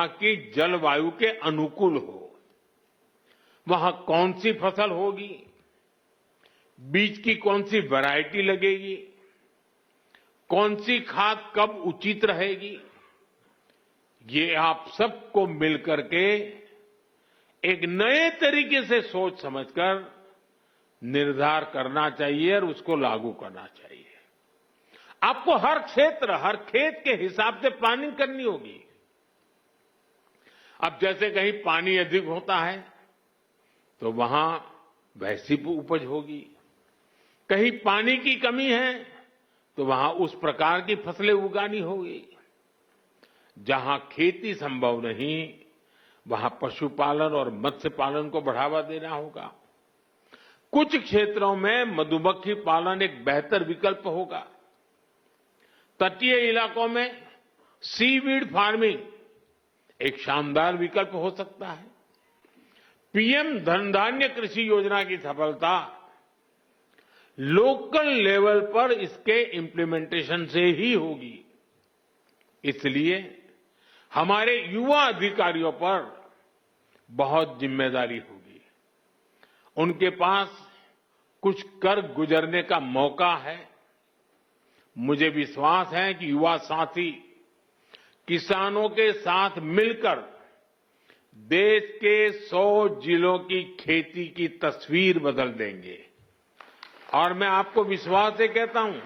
वहां की जलवायु के अनुकूल हो। वहां कौन सी फसल होगी, बीज की कौन सी वैरायटी लगेगी, कौन सी खाद कब उचित रहेगी, ये आप सबको मिलकर के एक नए तरीके से सोच समझकर निर्धार करना चाहिए और उसको लागू करना चाहिए। आपको हर क्षेत्र, हर खेत के हिसाब से प्लानिंग करनी होगी। अब जैसे कहीं पानी अधिक होता है तो वहां वैसी उपज होगी, कहीं पानी की कमी है तो वहां उस प्रकार की फसलें उगानी होगी। जहां खेती संभव नहीं वहां पशुपालन और मत्स्य पालन को बढ़ावा देना होगा। कुछ क्षेत्रों में मधुमक्खी पालन एक बेहतर विकल्प होगा। तटीय इलाकों में सीवीड फार्मिंग एक शानदार विकल्प हो सकता है। पीएम धनधान्य कृषि योजना की सफलता लोकल लेवल पर इसके इम्प्लीमेंटेशन से ही होगी। इसलिए हमारे युवा अधिकारियों पर बहुत जिम्मेदारी होगी। उनके पास कुछ कर गुजरने का मौका है। मुझे विश्वास है कि युवा साथी किसानों के साथ मिलकर देश के 100 जिलों की खेती की तस्वीर बदल देंगे। और मैं आपको विश्वास से कहता हूं,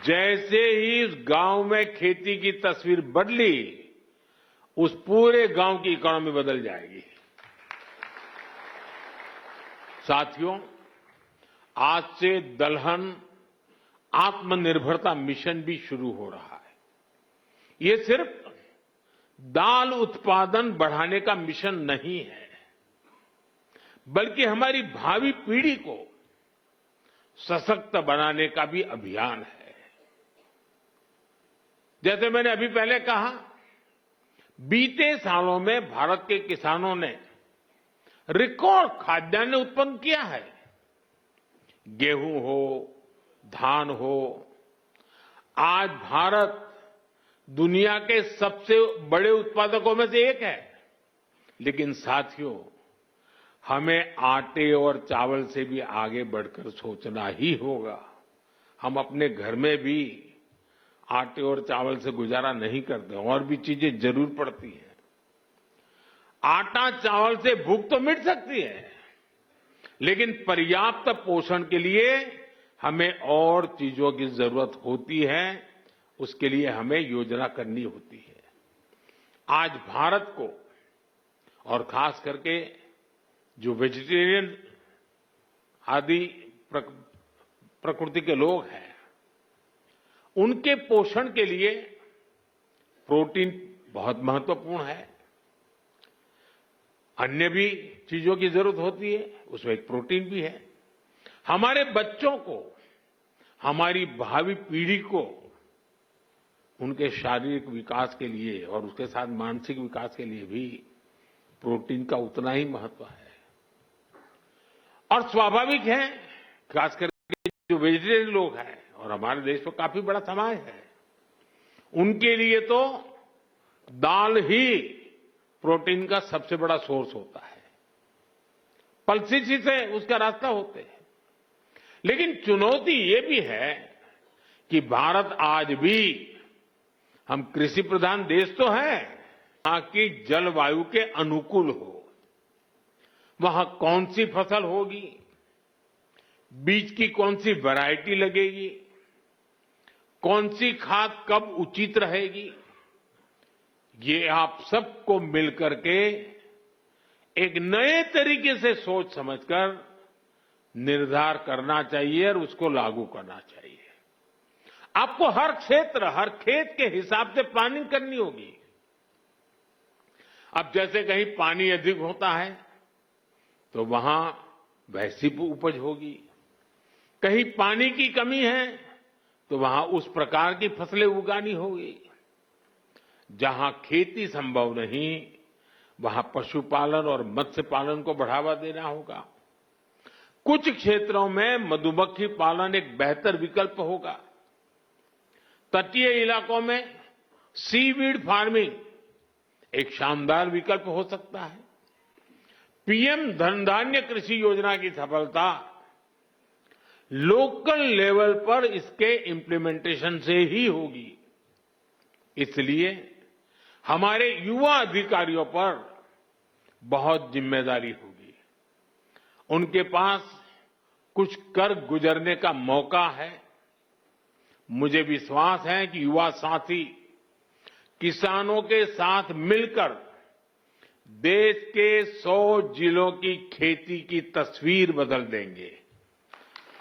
जैसे ही उस गांव में खेती की तस्वीर बदली, उस पूरे गांव की इकोनॉमी बदल जाएगी। साथियों, आज से दलहन आत्मनिर्भरता मिशन भी शुरू हो रहा है। ये सिर्फ दाल उत्पादन बढ़ाने का मिशन नहीं है, बल्कि हमारी भावी पीढ़ी को सशक्त बनाने का भी अभियान है। जैसे मैंने अभी पहले कहा, बीते सालों में भारत के किसानों ने रिकॉर्ड खाद्यान्न उत्पन्न किया है। गेहूं हो, धान हो, आज भारत दुनिया के सबसे बड़े उत्पादकों में से एक है। लेकिन साथियों, हमें आटे और चावल से भी आगे बढ़कर सोचना ही होगा। हम अपने घर में भी आटे और चावल से गुजारा नहीं करते, और भी चीजें जरूर पड़ती हैं। आटा चावल से भूख तो मिट सकती है, लेकिन पर्याप्त पोषण के लिए हमें और चीजों की जरूरत होती है। उसके लिए हमें योजना करनी होती है। आज भारत को, और खास करके जो वेजिटेरियन आदि प्रकृति के लोग हैं, उनके पोषण के लिए प्रोटीन बहुत महत्वपूर्ण है। अन्य भी चीजों की जरूरत होती है, उसमें एक प्रोटीन भी है। हमारे बच्चों को, हमारी भावी पीढ़ी को उनके शारीरिक विकास के लिए और उसके साथ मानसिक विकास के लिए भी प्रोटीन का उतना ही महत्व है। और स्वाभाविक है, खास करके जो वेजिटेरियन लोग हैं, और हमारे देश में काफी बड़ा समाज है, उनके लिए तो दाल ही प्रोटीन का सबसे बड़ा सोर्स होता है। पल्सेस ही से उसका रास्ता होते हैं। लेकिन चुनौती ये भी है कि भारत आज भी, हम कृषि प्रधान देश तो है, वहां की जलवायु के अनुकूल हो। वहां कौन सी फसल होगी, बीज की कौन सी वैरायटी लगेगी, कौन सी खाद कब उचित रहेगी, ये आप सबको मिलकर के एक नए तरीके से सोच समझकर निर्धार करना चाहिए और उसको लागू करना चाहिए। आपको हर क्षेत्र, हर खेत के हिसाब से प्लानिंग करनी होगी। अब जैसे कहीं पानी अधिक होता है तो वहां वैसी उपज होगी, कहीं पानी की कमी है तो वहां उस प्रकार की फसलें उगानी होगी। जहां खेती संभव नहीं वहां पशुपालन और मत्स्य पालन को बढ़ावा देना होगा। कुछ क्षेत्रों में मधुमक्खी पालन एक बेहतर विकल्प होगा। तटीय इलाकों में सीवीड फार्मिंग एक शानदार विकल्प हो सकता है। पीएम धनधान्य कृषि योजना की सफलता लोकल लेवल पर इसके इम्प्लीमेंटेशन से ही होगी। इसलिए हमारे युवा अधिकारियों पर बहुत जिम्मेदारी होगी। उनके पास कुछ कर गुजरने का मौका है। मुझे विश्वास है कि युवा साथी किसानों के साथ मिलकर देश के 100 जिलों की खेती की तस्वीर बदल देंगे।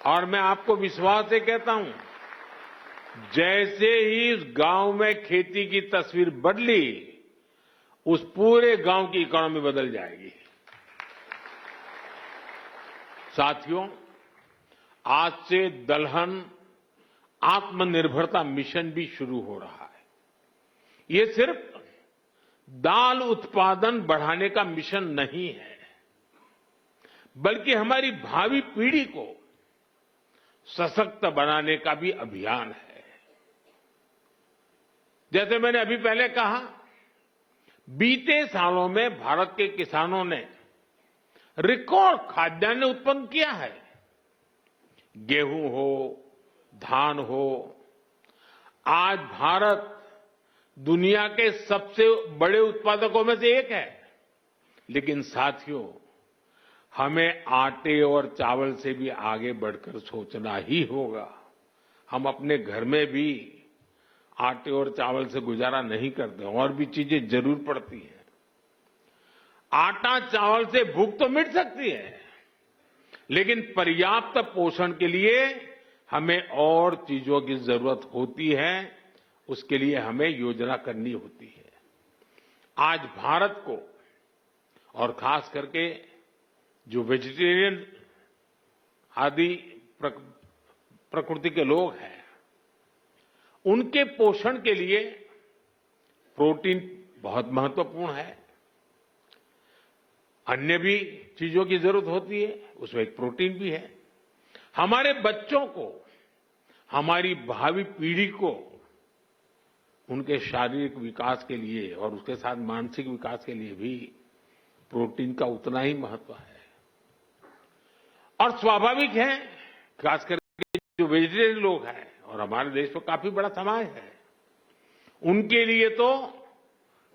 और मैं आपको विश्वास से कहता हूं, जैसे ही उस गांव में खेती की तस्वीर बदली, उस पूरे गांव की इकोनॉमी बदल जाएगी। साथियों, आज से दलहन आत्मनिर्भरता मिशन भी शुरू हो रहा है। ये सिर्फ दाल उत्पादन बढ़ाने का मिशन नहीं है, बल्कि हमारी भावी पीढ़ी को सशक्त बनाने का भी अभियान है। जैसे मैंने अभी पहले कहा, बीते सालों में भारत के किसानों ने रिकॉर्ड खाद्यान्न उत्पन्न किया है। गेहूं हो, धान हो, आज भारत दुनिया के सबसे बड़े उत्पादकों में से एक है। लेकिन साथियों, हमें आटे और चावल से भी आगे बढ़कर सोचना ही होगा। हम अपने घर में भी आटे और चावल से गुजारा नहीं करते, और भी चीजें जरूर पड़ती हैं। आटा चावल से भूख तो मिट सकती है, लेकिन पर्याप्त पोषण के लिए हमें और चीजों की जरूरत होती है। उसके लिए हमें योजना करनी होती है। आज भारत को, और खास करके जो वेजिटेरियन आदि प्रकृति के लोग हैं, उनके पोषण के लिए प्रोटीन बहुत महत्वपूर्ण है। अन्य भी चीजों की जरूरत होती है, उसमें एक प्रोटीन भी है। हमारे बच्चों को, हमारी भावी पीढ़ी को उनके शारीरिक विकास के लिए और उसके साथ मानसिक विकास के लिए भी प्रोटीन का उतना ही महत्व है। और स्वाभाविक है, खास करके जो वेजिटेरियन लोग हैं, और हमारे देश में काफी बड़ा समाज है, उनके लिए तो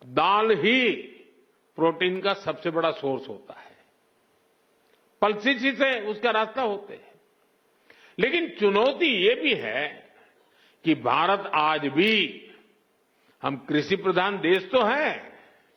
दाल ही प्रोटीन का सबसे बड़ा सोर्स होता है। पल्सेस ही से उसका रास्ता होते हैं। लेकिन चुनौती ये भी है कि भारत आज भी, हम कृषि प्रधान देश तो है,